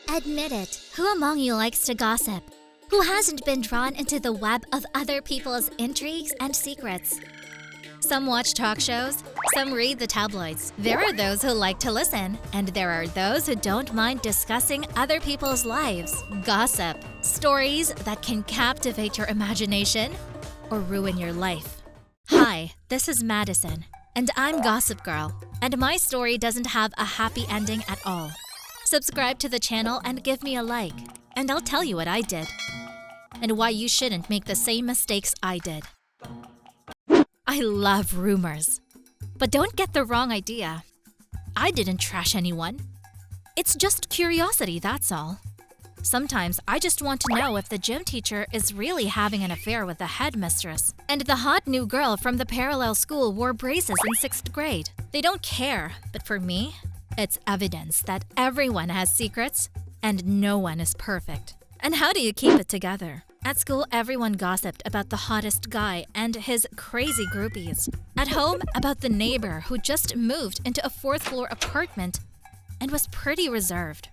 Admit it, who among you likes to gossip? Who hasn't been drawn into the web of other people's intrigues and secrets? Some watch talk shows, some read the tabloids. There are those who like to listen, and there are those who don't mind discussing other people's lives. Gossip, stories that can captivate your imagination or ruin your life. Hi, this is Madison, and I'm Gossip Girl, and my story doesn't have a happy ending at all. Subscribe to the channel and give me a like, and I'll tell you what I did, and why you shouldn't make the same mistakes I did. I love rumors. But don't get the wrong idea. I didn't trash anyone. It's just curiosity, that's all. Sometimes I just want to know if the gym teacher is really having an affair with the headmistress, and the hot new girl from the parallel school wore braces in 6th grade. They don't care, but for me, it's evidence that everyone has secrets and no one is perfect. And how do you keep it together? At school, everyone gossiped about the hottest guy and his crazy groupies. At home, about the neighbor who just moved into a 4th-floor apartment and was pretty reserved.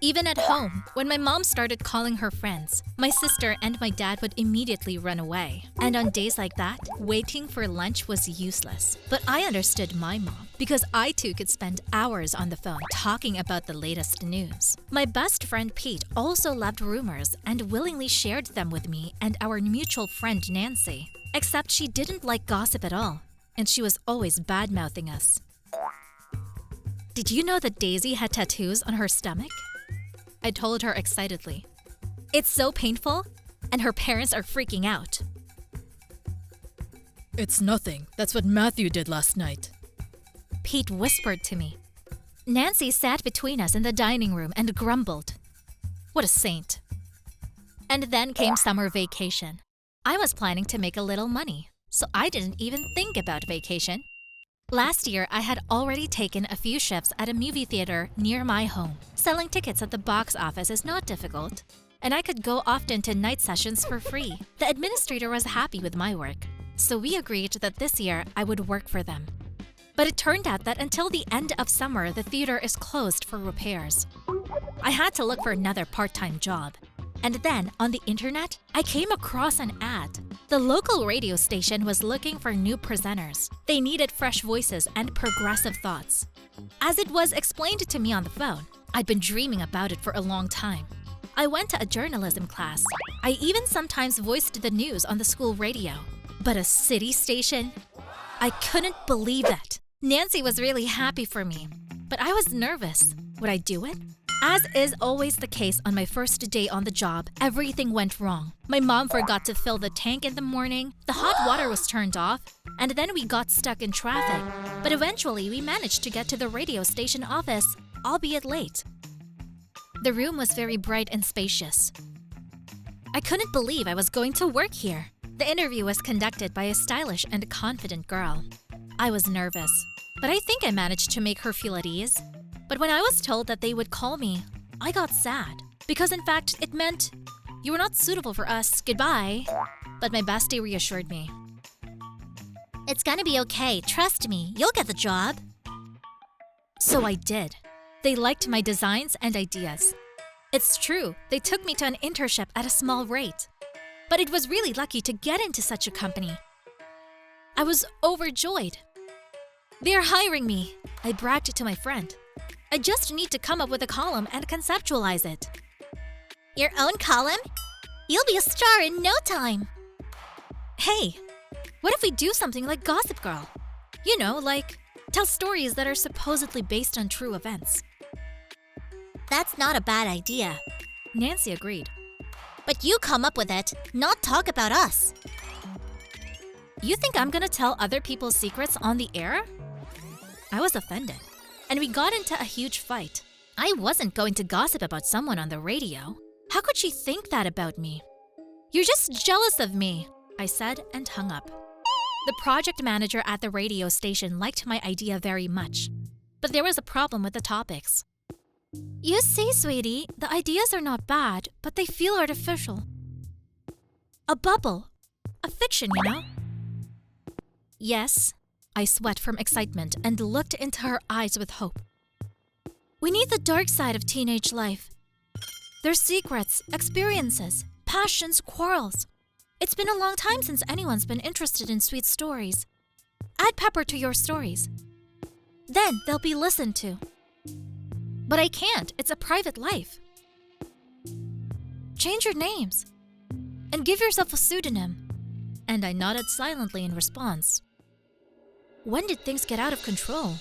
Even at home, when my mom started calling her friends, my sister and my dad would immediately run away. And on days like that, waiting for lunch was useless. But I understood my mom, because I too could spend hours on the phone talking about the latest news. My best friend Pete also loved rumors and willingly shared them with me and our mutual friend Nancy. Except she didn't like gossip at all, and she was always bad-mouthing us. Did you know that Daisy had tattoos on her stomach? I told her excitedly. It's so painful, and her parents are freaking out. It's nothing. That's what Matthew did last night. Pete whispered to me. Nancy sat between us in the dining room and grumbled. What a saint. And then came summer vacation. I was planning to make a little money, so I didn't even think about vacation. Last year, I had already taken a few shifts at a movie theater near my home. Selling tickets at the box office is not difficult, and I could go often to night sessions for free. The administrator was happy with my work, so we agreed that this year I would work for them. But it turned out that until the end of summer, the theater is closed for repairs. I had to look for another part-time job. And then, on the internet, I came across an ad. The local radio station was looking for new presenters. They needed fresh voices and progressive thoughts. As it was explained to me on the phone, I'd been dreaming about it for a long time. I went to a journalism class. I even sometimes voiced the news on the school radio. But a city station? I couldn't believe it. Nancy was really happy for me, but I was nervous. Would I do it? As is always the case on my first day on the job, everything went wrong. My mom forgot to fill the tank in the morning, the hot water was turned off, and then we got stuck in traffic. But eventually, we managed to get to the radio station office, albeit late. The room was very bright and spacious. I couldn't believe I was going to work here. The interview was conducted by a stylish and confident girl. I was nervous, but I think I managed to make her feel at ease. But when I was told that they would call me, I got sad. Because in fact, it meant, you were not suitable for us, goodbye. But my bestie reassured me. It's gonna be okay, trust me, you'll get the job. So I did. They liked my designs and ideas. It's true, they took me to an internship at a small rate. But it was really lucky to get into such a company. I was overjoyed. They're hiring me, I bragged to my friend. I just need to come up with a column and conceptualize it. Your own column? You'll be a star in no time. Hey, what if we do something like Gossip Girl? You know, like, tell stories that are supposedly based on true events. That's not a bad idea. Nancy agreed. But you come up with it, not talk about us. You think I'm gonna tell other people's secrets on the air? I was offended. And we got into a huge fight. I wasn't going to gossip about someone on the radio. How could she think that about me? You're just jealous of me, I said and hung up. The project manager at the radio station liked my idea very much, but there was a problem with the topics. You see, sweetie, the ideas are not bad, but they feel artificial. A bubble. A fiction, you know? Yes. I sweat from excitement and looked into her eyes with hope. We need the dark side of teenage life. Their secrets, experiences, passions, quarrels. It's been a long time since anyone's been interested in sweet stories. Add pepper to your stories. Then they'll be listened to. But I can't. It's a private life. Change your names. And give yourself a pseudonym. And I nodded silently in response. When did things get out of control?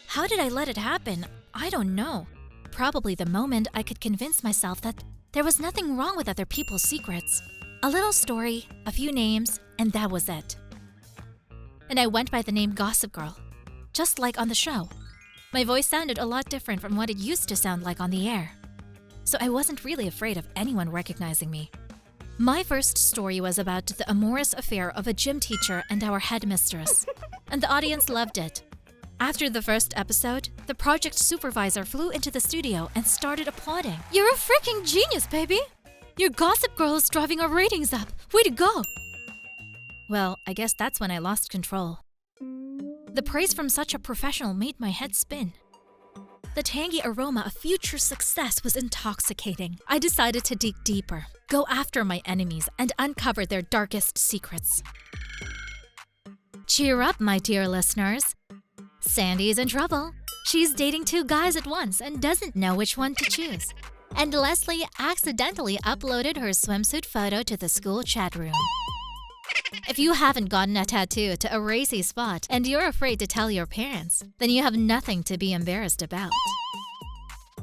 How did I let it happen? I don't know. Probably the moment I could convince myself that there was nothing wrong with other people's secrets. A little story, a few names, and that was it. And I went by the name Gossip Girl, just like on the show. My voice sounded a lot different from what it used to sound like on the air. So I wasn't really afraid of anyone recognizing me. My first story was about the amorous affair of a gym teacher and our headmistress, and the audience loved it. After the first episode, the project supervisor flew into the studio and started applauding. "You're a freaking genius, baby! Your Gossip Girl is driving our ratings up! Way to go!" Well, I guess that's when I lost control. The praise from such a professional made my head spin. The tangy aroma of future success was intoxicating. I decided to dig deeper, go after my enemies, and uncover their darkest secrets. Cheer up, my dear listeners. Sandy's in trouble. She's dating 2 guys at once and doesn't know which one to choose. And Leslie accidentally uploaded her swimsuit photo to the school chat room. If you haven't gotten a tattoo to a racy spot and you're afraid to tell your parents, then you have nothing to be embarrassed about.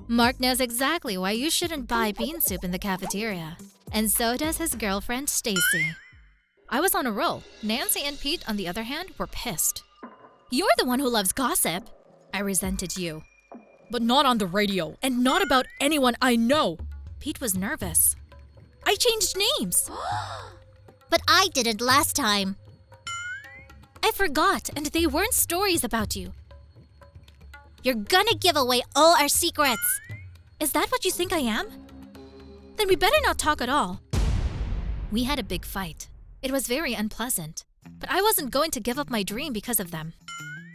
Mark knows exactly why you shouldn't buy bean soup in the cafeteria, and so does his girlfriend Stacy. I was on a roll. Nancy and Pete, on the other hand, were pissed. "You're the one who loves gossip," I resented you. But not on the radio, and not about anyone I know. Pete was nervous. "I changed names." "But I didn't last time." "I forgot, and they weren't stories about you." "You're gonna give away all our secrets." "Is that what you think I am? Then we better not talk at all." We had a big fight. It was very unpleasant, but I wasn't going to give up my dream because of them.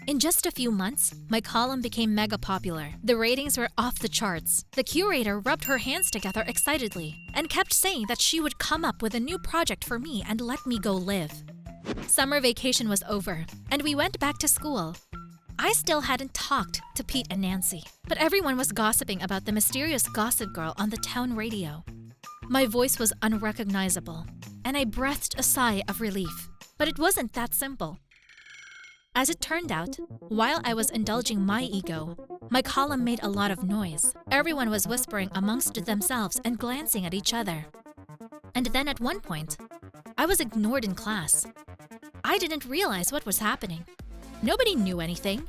In just a few months, my column became mega popular. The ratings were off the charts. The curator rubbed her hands together excitedly and kept saying that she would come up with a new project for me and let me go live. Summer vacation was over, and we went back to school. I still hadn't talked to Pete and Nancy, but everyone was gossiping about the mysterious Gossip Girl on the town radio. My voice was unrecognizable, and I breathed a sigh of relief. But it wasn't that simple. As it turned out, while I was indulging my ego, my column made a lot of noise. Everyone was whispering amongst themselves and glancing at each other. And then at one point, I was ignored in class. I didn't realize what was happening. Nobody knew anything.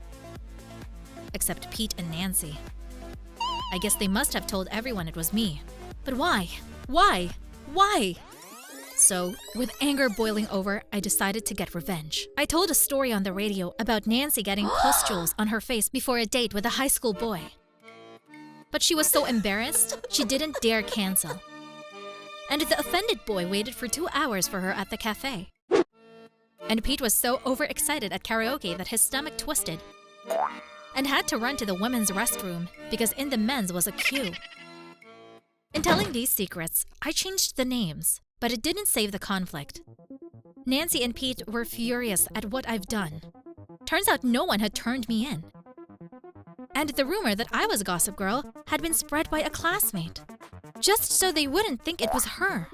Except Pete and Nancy. I guess they must have told everyone it was me. But why? Why? Why? So, with anger boiling over, I decided to get revenge. I told a story on the radio about Nancy getting pustules on her face before a date with a high school boy. But she was so embarrassed, she didn't dare cancel. And the offended boy waited for 2 hours for her at the cafe. And Pete was so overexcited at karaoke that his stomach twisted and had to run to the women's restroom because in the men's was a queue. In telling these secrets, I changed the names. But it didn't save the conflict. Nancy and Pete were furious at what I've done. Turns out no one had turned me in. And the rumor that I was Gossip Girl had been spread by a classmate, just so they wouldn't think it was her.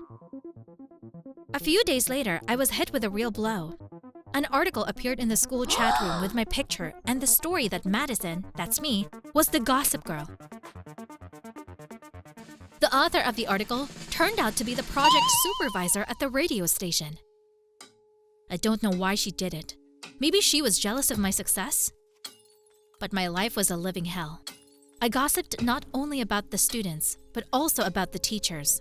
A few days later, I was hit with a real blow. An article appeared in the school chat room with my picture and the story that Madison, that's me, was the Gossip Girl. The author of the article turned out to be the project supervisor at the radio station. I don't know why she did it. Maybe she was jealous of my success? But my life was a living hell. I gossiped not only about the students, but also about the teachers.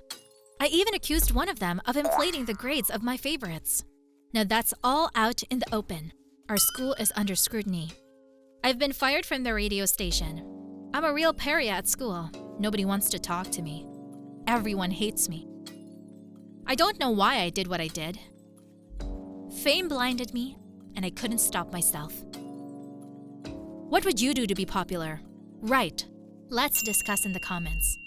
I even accused one of them of inflating the grades of my favorites. Now that's all out in the open. Our school is under scrutiny. I've been fired from the radio station. I'm a real pariah at school. Nobody wants to talk to me. Everyone hates me. I don't know why I did what I did. Fame blinded me, and I couldn't stop myself. What would you do to be popular? Write. Let's discuss in the comments.